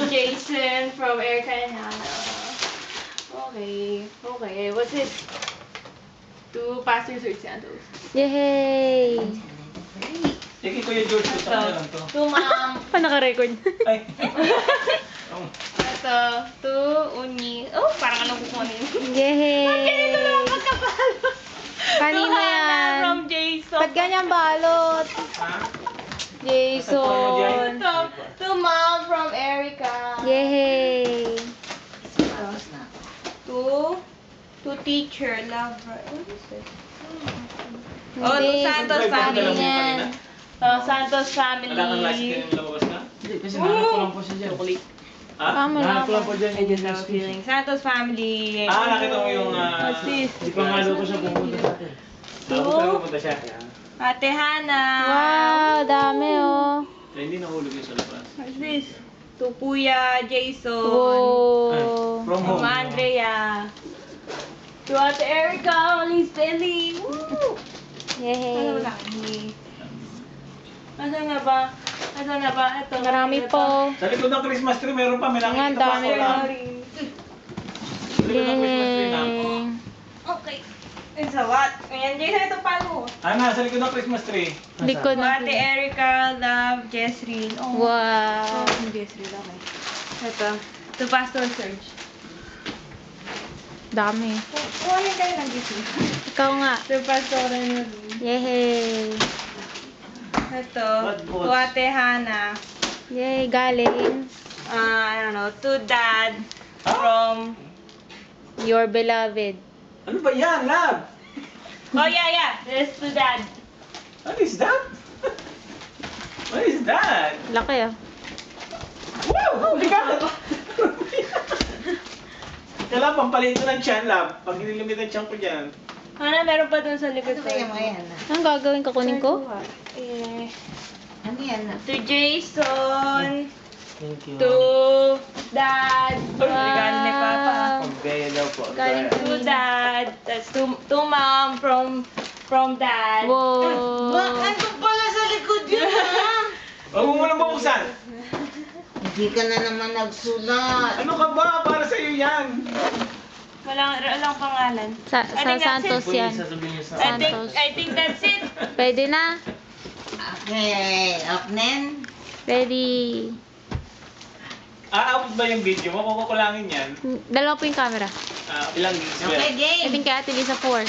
Jason, from Erica and Hannah. Okay. What's it? To Pastor Sir Santos. Yay! Sige, Kuya George, gusto ko na lang to. To Mom. Naka-record. Ay. Ito. To Uni. Oh, parang anong kukunin. Yay! Ganito lang magkapalo. Kanino yan? From Jason. Ba't ganyan balot? Ha? Jason. To Mom from Erica. Yay! To teacher, lover. What is it? Oh, to Santos family. yan. Santos family. Wala kang last din lumabas ka? Hindi, kasi nahanap ko lang po siya dyan. Chocolate. Ha? Tama Nahanap ko lang lang. po dyan. I just have a feeling. Santos family. Nakita mo yung... What's this? Hindi pa nga daw ko siya pumunta sa atin. Pero pupunta siya. Ate Hannah. Wow, dami oh. Kaya hindi nahulog yung sa labas. What's this? To Kuya Jason. Wow. From To home. Andrea. To Ate Erica. Liz Belly. Woo! Yay. Asan na ba? Ito. Marami po. Sa likod ng Christmas tree, meron pa. May Ang nakikita pa dami ako lang. Sa likod ng Christmas tree na. Yay. Okay. It's a lot. Ayan, Jason, ito paano? Ana, sa likod ng Christmas tree. Likod To na. Ate Erica, love, Jessreen. Oh. Wow. Jessreen, okay. Ito. To Pastor Serge. Dami. Kuhanin kayo ng Jessreen. Ikaw nga. To Pastor Renalyn. Yay. Ito. What To boss? Ate Hannah. Yay, galing. I don't know. To Dad. From... Your beloved. Ano ba yan, love? Oh, yeah. This to Dad. What is that? What is that? Laki ah. Wow! Kala, pampalito ng tiyan, love. Pag nililimit ang tiyan ko dyan. Hannah, meron pa dun sa likod ko. Anong gagawin ka? Kunin ko? Eh, Ano yan? to Jason. Thank you. To Dad. Regalo ni Papa. Pagkaya daw po. Galing To Dad. That's to Mom from Dad. Wow. Andun pala sa likod yun, ha? Huwag mo muna bubuksan. Hindi ka na naman nagsulat. Ano ka ba? Para sa'yo yan. Walang pangalan. Sa I think that's Santos it. yan. Sasabihin niyo sa Santos. I think that's it. Pwede na? Okay, Opnen. Ready. Aabot ba yung video mo? Kukulangin yan. Dalawa po yung camera. Ilang gigs ba Okay, yan? I game. think kay Ate Lisa 4.